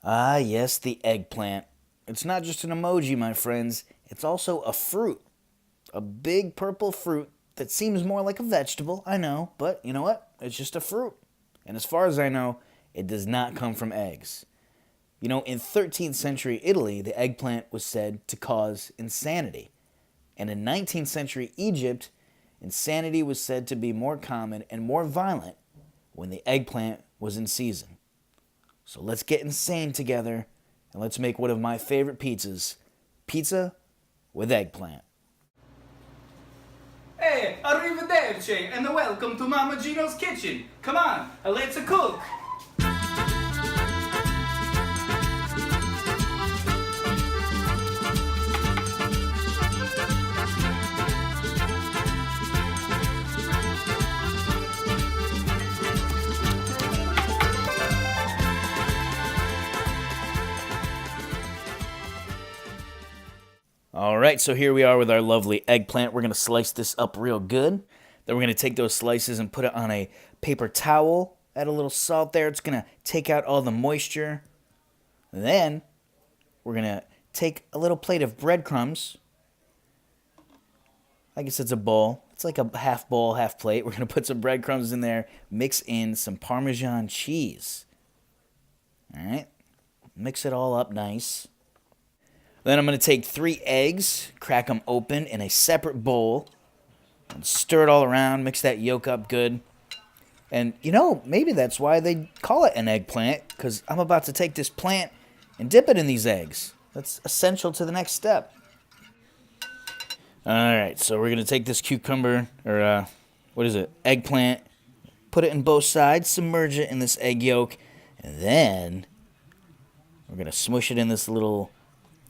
Ah, yes, the eggplant. It's not just an emoji, my friends. It's also a fruit. A big purple fruit that seems more like a vegetable, I know, but you know what? It's just a fruit. And as far as I know, it does not come from eggs. You know, in 13th century Italy, the eggplant was said to cause insanity. And in 19th century Egypt, insanity was said to be more common and more violent when the eggplant was in season. So let's get insane together and let's make one of my favorite pizzas, pizza with eggplant. Hey, arrivederci, and welcome to Mama Geno's kitchen. Come on, let's cook. All right, so here we are with our lovely eggplant. We're going to slice this up real good. Then we're going to take those slices and put it on a paper towel. Add a little salt there. It's going to take out all the moisture. Then we're going to take a little plate of breadcrumbs. I guess it's a bowl. It's like a half bowl, half plate. We're going to put some breadcrumbs in there, mix in some Parmesan cheese. All right, mix it all up nice. Then I'm going to take 3 eggs, crack them open in a separate bowl, and stir it all around, mix that yolk up good. And, you know, maybe that's why they call it an eggplant, because I'm about to take this plant and dip it in these eggs. That's essential to the next step. All right, so we're going to take this cucumber, or what is it, eggplant, put it in both sides, submerge it in this egg yolk, and then we're going to smush it in this little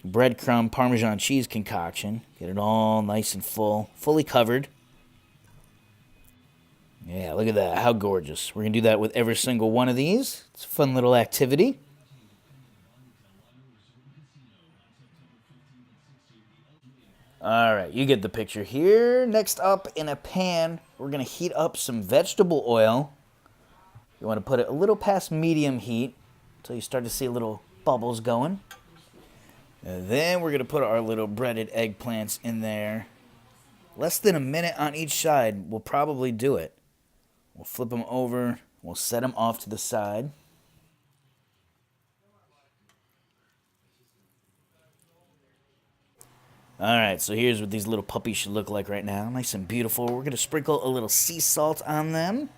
breadcrumb Parmesan cheese concoction. Get it all nice and full, fully covered. Yeah, look at that. How gorgeous. We're going to do that with every single one of these. It's a fun little activity. All right, you get the picture here. Next up, in a pan, we're going to heat up some vegetable oil. You want to put it a little past medium heat until you start to see little bubbles going. And then we're going to put our little breaded eggplants in there. Less than a minute on each side will probably do it. We'll flip them over. We'll set them off to the side. All right, so here's what these little puppies should look like right now. Nice and beautiful. We're going to sprinkle a little sea salt on them.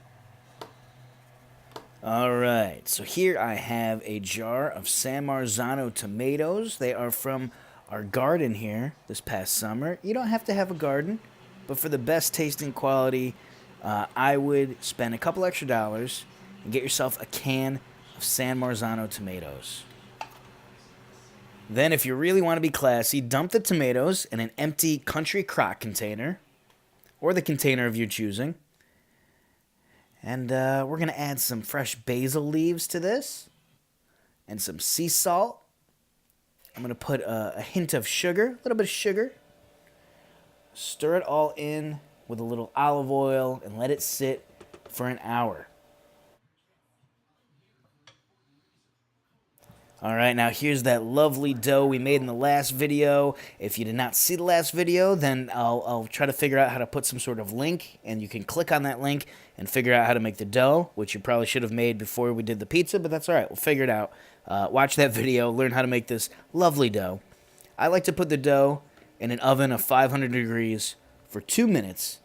All right, so here I have a jar of San Marzano tomatoes. They are from our garden here this past summer. You don't have to have a garden, but for the best tasting quality, I would spend a couple extra dollars and get yourself a can of San Marzano tomatoes. Then, if you really want to be classy, dump the tomatoes in an empty country crock container, or the container of your choosing. And we're going to add some fresh basil leaves to this and some sea salt. I'm going to put a hint of sugar, a little bit of sugar. Stir it all in with a little olive oil and let it sit for an hour. All right, now here's that lovely dough we made in the last video. If you did not see the last video, then I'll try to figure out how to put some sort of link, and you can click on that link and figure out how to make the dough, which you probably should have made before we did the pizza, but that's all right. We'll figure it out. Watch that video, learn how to make this lovely dough. I like to put the dough in an oven of 500 degrees for 2 minutes,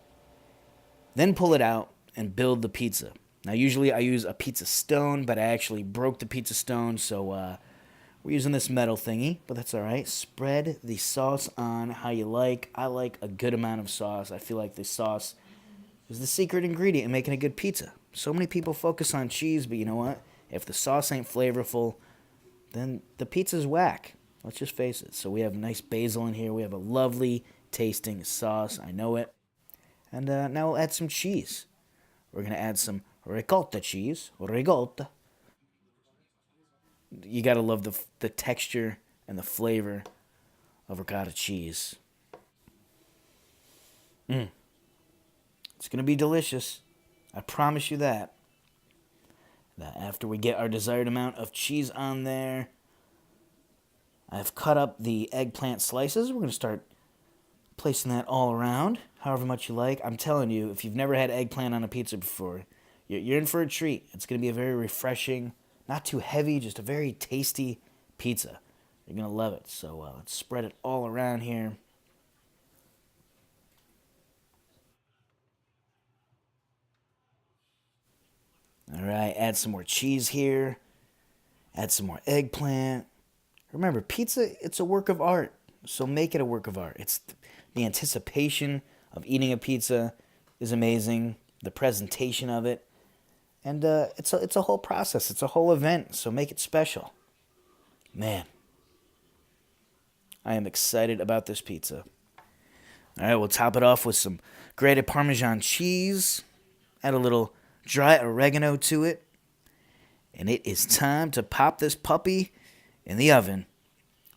then pull it out and build the pizza. Now, usually I use a pizza stone, but I actually broke the pizza stone, so we're using this metal thingy, but that's all right. Spread the sauce on how you like. I like a good amount of sauce. I feel like the sauce is the secret ingredient in making a good pizza. So many people focus on cheese, but you know what? If the sauce ain't flavorful, then the pizza's whack. Let's just face it. So we have nice basil in here. We have a lovely tasting sauce. I know it. And now we'll add some cheese. We're going to add some ricotta cheese. Ricotta. You got to love the texture and the flavor of ricotta cheese. It's going to be delicious. I promise you that. Now, after we get our desired amount of cheese on there, I've cut up the eggplant slices. We're going to start placing that all around, however much you like. I'm telling you, if you've never had eggplant on a pizza before, you're in for a treat. It's going to be a very refreshing, not too heavy, just a very tasty pizza. You're going to love it. So let's spread it all around here. All right, add some more cheese here. Add some more eggplant. Remember, pizza, it's a work of art. So make it a work of art. It's the anticipation of eating a pizza is amazing. The presentation of it. And it's a whole process. It's a whole event. So make it special. Man, I am excited about this pizza. All right, we'll top it off with some grated Parmesan cheese. Add a little dry oregano to it. And it is time to pop this puppy in the oven.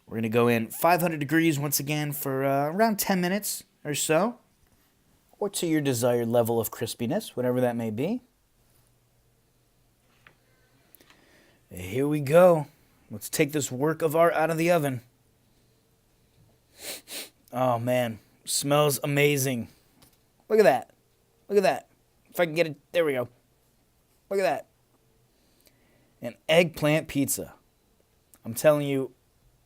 We're going to go in 500 degrees once again for around 10 minutes or so. Or to your desired level of crispiness, whatever that may be. Here we go. Let's take this work of art out of the oven. Oh man, smells amazing. Look at that. Look at that. If I can get it, there we go. Look at that. An eggplant pizza. I'm telling you,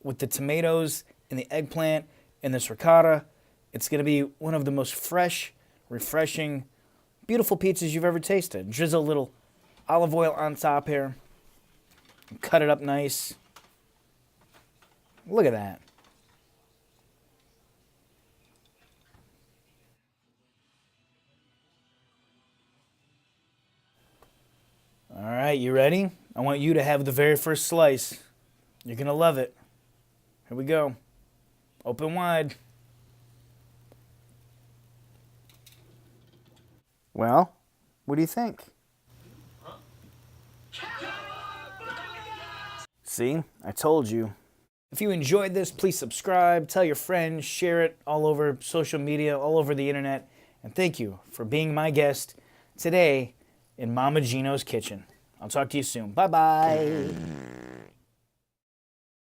with the tomatoes and the eggplant and this ricotta, it's going to be one of the most fresh, refreshing, beautiful pizzas you've ever tasted. Drizzle a little olive oil on top here. Cut it up nice. Look at that. All right, you ready? I want you to have the very first slice. You're going to love it. Here we go. Open wide. Well, what do you think? See, I told you. If you enjoyed this, please subscribe, tell your friends, share it all over social media, all over the internet. And thank you for being my guest today in Mama Geno's kitchen. I'll talk to you soon. Bye-bye.